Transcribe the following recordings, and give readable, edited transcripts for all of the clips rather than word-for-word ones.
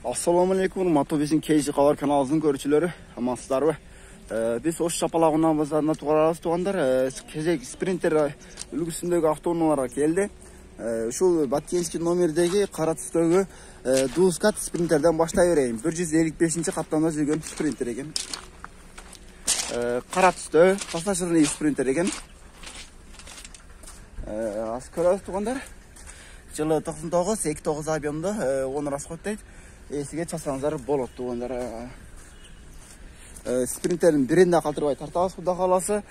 Assalamu alaikum, Matobizin Keyji Qavar kanalımızın görüşçüleri, amansızlarбы. Biz Oş Şapalağından bazarına tuğararız tuğanlar, Kezek Sprinter үлgісіндегі автоунааларға келді. Şu Batkenski номердегі қара түстегі Duuskat Sprinterden başlay vereyim. 155-ci қатламда жүрген Sprinter еген. Қара түсті, пассажирный Sprinter еген. Az көрәз туғандар. Жылы 99-29 объемда оны расход дейді. Есіге часаңыздар болады туғандар. Спринтерін бірінде қалтырбай тартабыз құда қаласы.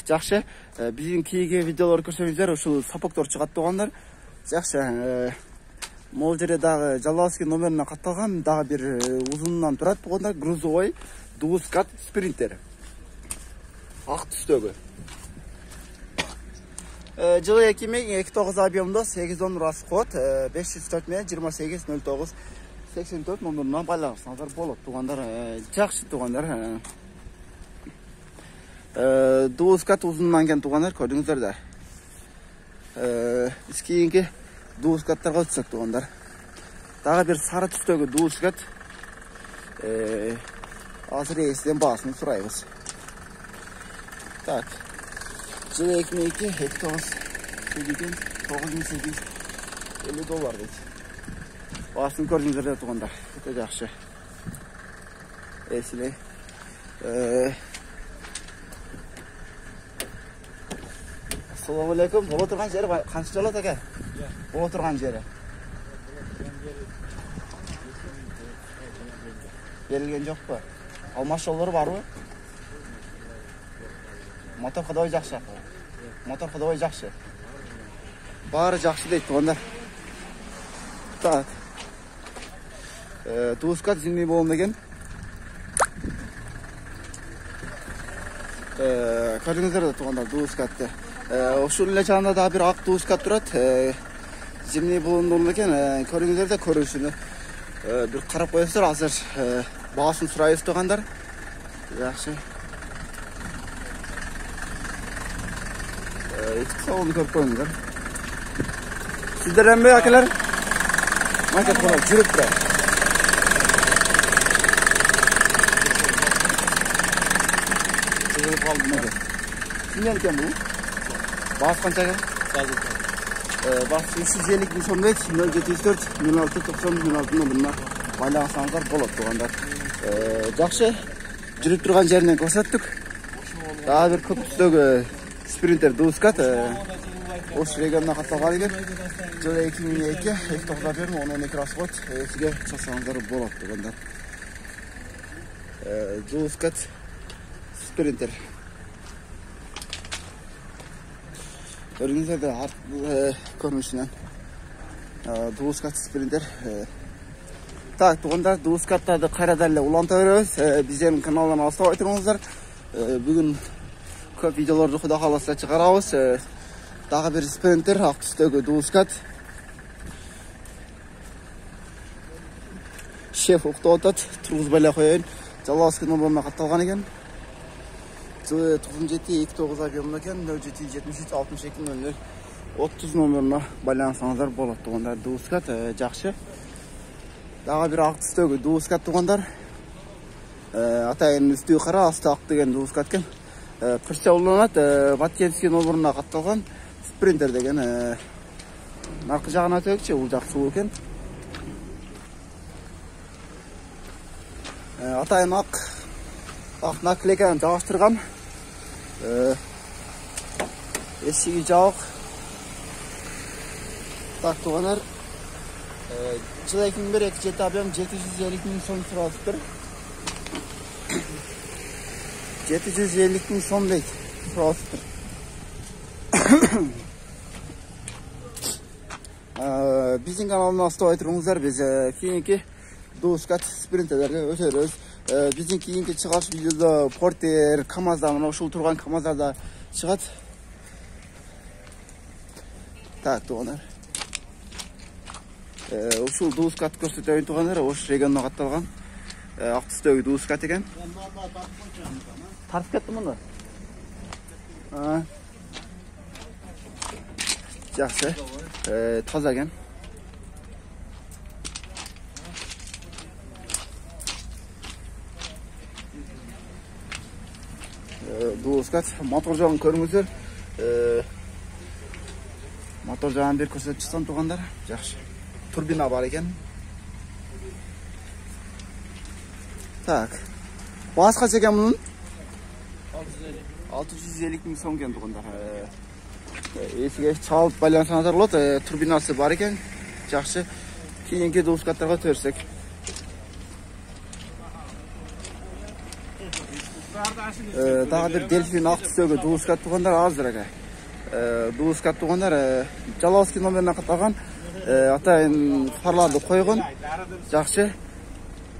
Жақшы. Біздің кейге видеолар көрсеңіздер, ушул сапоктор шығат туғандар. Жақшы. Мол жерде дағы Жалауский номеріне қатталған, дағы бір ұзынынан тұрат туғандар. Грузовой Duuskat Sprinter. Ақ түстегі. Жылы екімек 29 объемда 8-10 расход 504 мен 28-09-84 номерына байланысыңыздар болады туғандар. Жақсы туғандар. Duuskat ұзынынан кен туғандар көрдіңіздер. Біз кейінгі Duuskattарға өтсек туғандар. Дағы бір сары түстегі Duuskat азыр есіден басын сұрайбыз. Так. Жылы 2002-29 $9,850 дейді. Басын көрдіңіздер туғандар. Өте жақшы. Есілей. Ассаламу алейкум. Бұл отырған жері қанша жолы әке? Бұл отырған жері. Берілген жоқ па? Алмаш жолдары бар ма? Мотор қадауы жақшы. Мотор қадауы жақшы. Бары жақшы дейді туғандар. Так. Duuskat зимний болым деген. Көрдіңіздер туғандар Duuskatты. Ошыл үлі жағында да бір ақ Duuskat тұрады. Зимний болым болым деген. Көрдіңіздер де көрушіні. Bir қарап қойысыр азыр бағасын сұрайыз туғандар. Жақшы. İkisi onu körüp koyunlar. Sizlerden bey akılar. Market konar, cürüp buraya. Cürüp kaldım hadi. Kimden iken bu? Bağız kança gel? Bağız 350 bin son bek, 0704, 16, 90, 16 numuruna байланысаңыздар болады туғандар. Жақшы, жүріп тұрған жерінен көрсеттік. Daha bir көп түстегі Sprinter Duuskat Oş regionuna қаталған екен. Жылы 2002-29 берім, 12 расход есіге часаңыздар болады туғандар. Duuskat Sprinter. Көріңіздер де көрмішінен Duuskat Sprinter. Так, туғандар Duuskattарды қайрадарлы ұланта өріміз. Бізден каналдан астау айтырыңыздар. Бүгін көп видеоларды құда қаласа шығарауыз. Дағы бір Sprinter, ақ түстегі Duuskat. Шеф ұқты отады, тұрғыз байлай қойын. Жалауский номеріне қатталған екен. Жылы 97-29 объемында екен, 07-73-62-00-30 номеріне байланысаңыздар болады туғандар. Duuskat жақшы. Дағы бір ақ түстегі Duuskat туғандар. Атайын үсті қара, асты ақ деген Duuskat кен. Қырша ұланат, Баткенский номерына қатталған Sprinter деген. Нарқы жағына төкше, ол жақсы өкен. Атайын ақ наклейканы жағаштырған. Есігі жауық. Так, туғанар. Жылы 2001-27 объем 750 мың сом сұрасып тұр. 750 мың сом дейді. Сұрасып тұр. Біздің каналына астау айтырыңыздар. Біз кейінгі Duuskat Sprinterlerге өтеріз. Біздің кейінгі шығаш видеода Porter, Kamaz'da, ұшыл тұрған Kamaz'larda шығат. Так, туғанар. Ұшыл Duuskat көрсетейін туғанар. Ош регионына қатталған. Ақ түстегі Duuskat екен. Тартып кетті мұны? Жақсы. Таза екен. Duuskат мотор жағын көріңіздер. Мотор жағын бер көрсетіп шықсам туғандар. Жақсы. Турбина бар екен. Так. Басқа екен мұның? 650 мың сом екен туғандар. Есіге çalып байлансаңыздар болады. Турбинасы бар екен. Жақсы. Кейінгі Duuskаттарға төрсек. Daha bir Delfin Aktüsögü Duuskат туғандар аздыр әке. Duuskат туғандар Жалауский номеріне қатаған атайын фарларды қойған. Жақсы.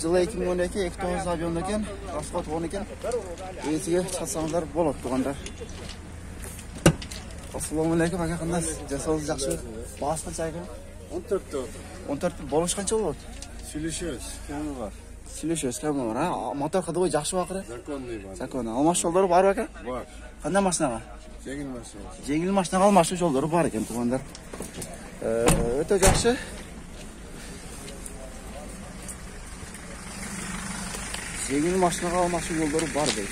Жылы 2012-29 авион екен. Расход 10 екен. Есіге шатсаңыздар болады туғандар. Ассалаумалейкум әке, қандай жасауыңыз жақсы? Басы қанша екен? 14 болыш қанша болады? Сүйлешеміз, кәмі бар. Сүйлешеміз, кәмі бар. Мотор қадығой жақсы бақыры? Законный бар. Законный. Алмаш жолдары бар бәке? Бар. Қандай машинаға? Жеңіл машина. Жеңіл машинаға алмашы жолдары бар екен туғандар. Өте жақсы. Жеңіл машинаға алмашы жолдары бар дейді.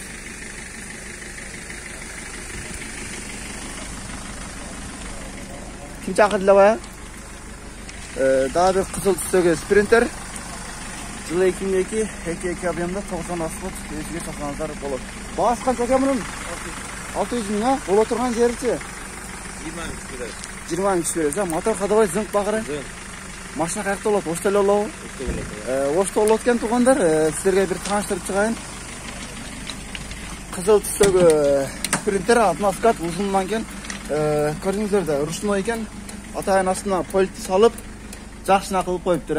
Kim çakırdılar baya? Daha bir kızıl tüstüge Sprinter. Жылы 2002 abiyamda 90 asfalt esiga çaklanızlar olur. Bağız kaç ekan bunun? 600 ming ha? Bola turgan jerichi? 20 ming beradi. 20 ming berasiz ha? Motor qadavoy zing baqiri? Zing. Mashina qayerda bo'ladi? O'shda bo'ladi. O'shda bo'layotgan tuğanlar sizlarga bir tanishtirib chiqayin. Qizil tusdagi Sprinter atmoskat uzunlangan ko'ringizlarda rushnoy ekan. Atayin aslida polt solib yaxshina qilib qo'yibdir.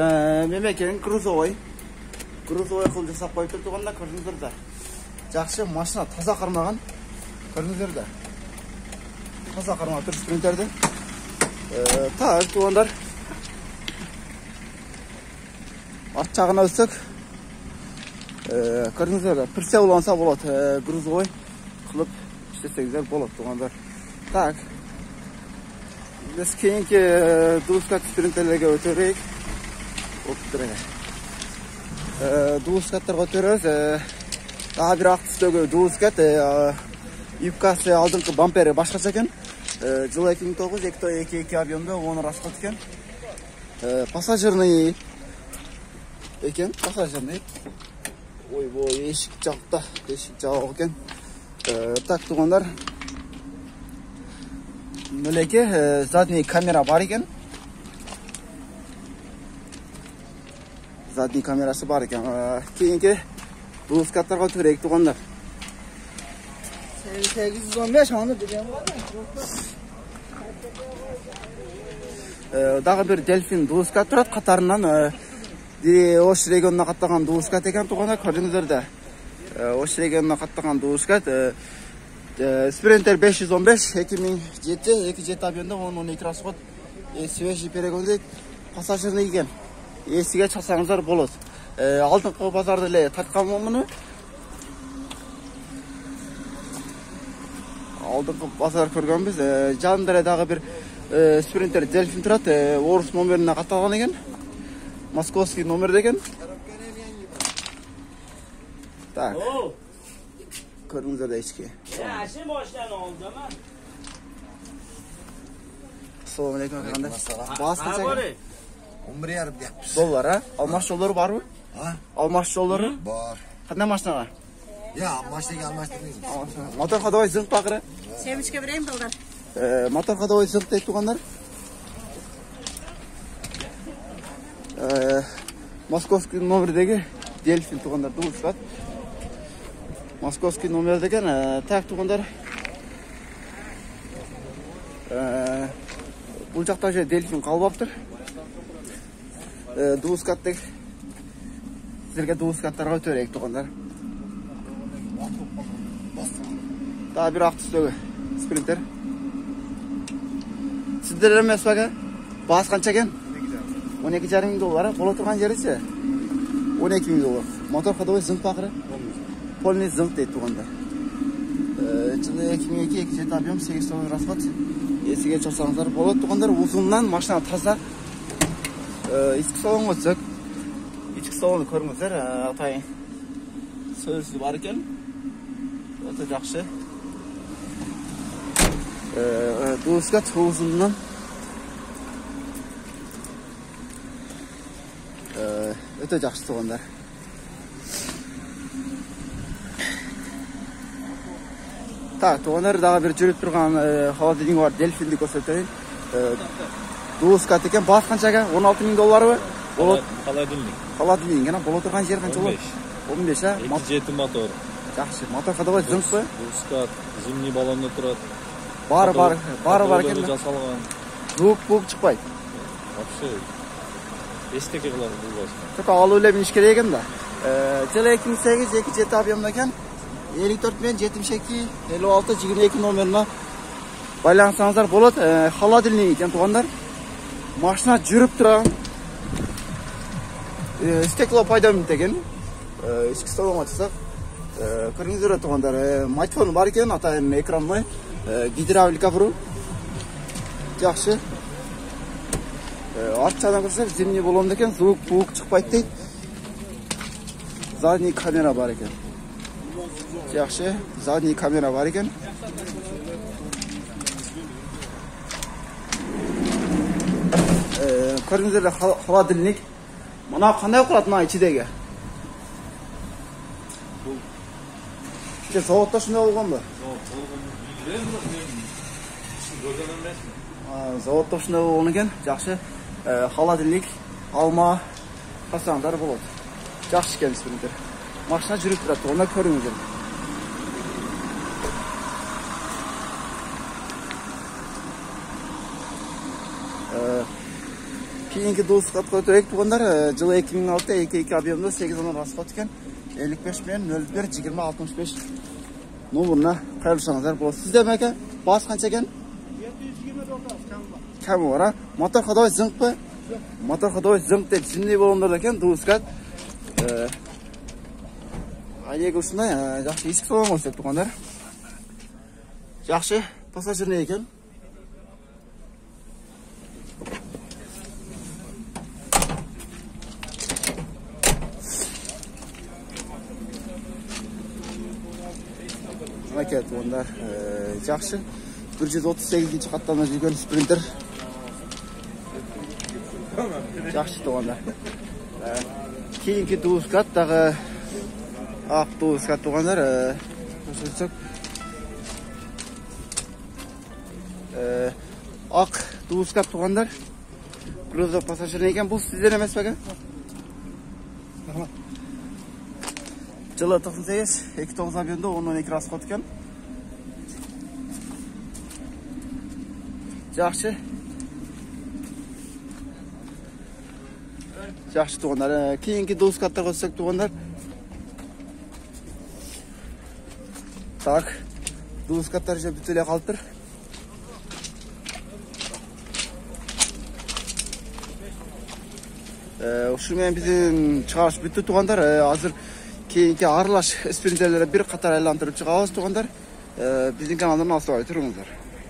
Memekin Cruzovoy qilib jasab qo'yibdir tuğanlar ko'ringizlarda. Yaxshi mashina toza qarmagan. Ko'ringizlarda. Toza qarmab turib Sprinterda. Tak tuğanlar. Art жағына өссек, көріңіздер, пірсе ұланса болады, Грузовой қылып іштесеңіздер болады туғандар. Так, біз кейінгі Duuskат Sprinterlerге өтерейік. Duuskаттарға өтеріз. Daha bir ақ түстегі Duuskат, юбкасы алдыңғы бампері башқаша екен. Жылы 2009-2 авионда оны расход екен. Пассажирный ekan, pasajirni. Voy, eshik javoq ekan. Tak tuğanlar. Müleki zadniy kamera var ekan. Zadniy kamerası var ekan. Keyingi Duuskatlarga o'tiraylik tuğanlar. 815 onu bilem var. Daha bir Delfin Duuskat turadi qatarından Oş regionuna qattаған Duuskat ekan tuğanlar ko'ringizlarda. Oş regionuna qattаған Duuskat Sprinter 515 2007 avionda 10-12 расход свежий перегонdik passajirni ekan. Esiga chaqsangizlar bo'ladi. Алдыңғы базарда эле тартқанмын мұны. Алдыңғы базар көргөнбүз. Жанында дагы bir Sprinter Delfin turат, орус номерине катталган экен. Moskovskiy номер деген. Так. Ko'ringizlar ichki. Yaxshi boshdan oldimi? Assalomu alaykum qanday? Boshqacha. 11,5 deyapmiz. Dollar ha? Almash yo'llari bormi? Ha? Almash yo'llari? Bor. Qanday mashinalar? Ya, mashinaga almashtirmaymiz. Motor hadovoy zing baqiri. Sevinchga beraymi dollar? Motor hadovoy zing deydi tuğanlar. Moskovskiy nomerdagi Delfin tuğanlar Duuskат. Moskovskiy nomerdagi tak tuğanlar. Bu жақта Delfin қалбаптыр. Duuskatdagi sizlarga Duuskatlarga o'taylik tuğanlar. Daha bir ақ түстегі Sprinter. Sizler emas baka? Bas qancha ekan? 12,5 ming dollar. Bo'la turgan jerichi? 12 ming dollar. Motor hadovoy zing baqiri? Polniy zing deydi tuğanlar. Жылы 2002 объем 8 ton расход. Esiga chaqsangizlar bo'ladi tuğanlar. Uzundan mashina toza. Ichki salon o'tsak. Ichki salonni ko'ringizlar. Atayin so'zi bor ekan. O'ta yaxshi. Duskat uzundan öte жақсы туғандар. Так, туғандар дағы бір жүріп тұрған холодильник бар, дельфинді көрсетейін. Duskат екен, басы қаншаға? $16.000 ба? Холодильник, ана бола тұрған жер қанша болады? 15, а? 2.7 мотор. Жақсы, мотор қадабай зыңқ па? Duskат, зимний баллонда тұрады. Бары екен. Жасалған. Звук шықпайды. Вообще естеке қылады бұл басқа. Çok ağlı öyle bir iş керек екен да. Жылы 2008 2.7 объемда екен. 54 мен 72 56 22 номеріне байлансаңыздар болады. Холодильник екен туғандар. Машина жүріп тұрған. Стекло пайдамын деген. Ішкі столом açsak. Көріңіздер туғандар. Матфон бар екен, атайын экранной. Гидравлика бұру. Жақсы. Артçadan көрсек, зимний баллонда екен, звук шықпайды дейді. Задний камера бар екен. Жақсы, задний камера бар екен. Көріңіздер холодильник. Мына қандай құрады мына ішідегі? Заводта шындай болған ба? Заводта шындай болған екен. Жақсы. Холодильник, алма, қасаңдар болады. Жақсы екен спринтер. Машина жүріп тұрады, оны көріңіздер. Кейінгі Duskат көтерек туғандар, жылы 2006 2.2 объемда 8 оны расход екен. 55 мен 01 20 65 номеріне қайырлышаңыздар болады. Сізде мәке? Бас қанша екен? 729 кәмі бар, а? Мотор қадабай зыңқ па? Мотор қадабай зыңқ деп зимний баллондар екен, Duskат. Айнегі ұшындай, жақсы есік салам өстеп туғандар. Жақсы, пассажирный екен. Мәке туғандар, жақсы. 138-ci қаттана жүрген спринтер. Жақсы туғандар. Кейінгі Duskат дағы ақ Duskat туғандар. Ақ Duskat туғандар. Грузов пассажирный екен. Бұл сіздер емес пәке? Жылы 98 2.9 объемда 10-12 расход екен. Жақсы. Жақсы туғандар. Кейінгі Duskаттар қосақ туғандар. Так, Duskаттар же бүтіле қалып тұр. Ушымен біздің шығарыш бүтті туғандар. Азыр кейінгі аралаш спринтерлері бір қатар айландырып шығауыз туғандар. Біздің каналдан алсауай тұрыңыздар.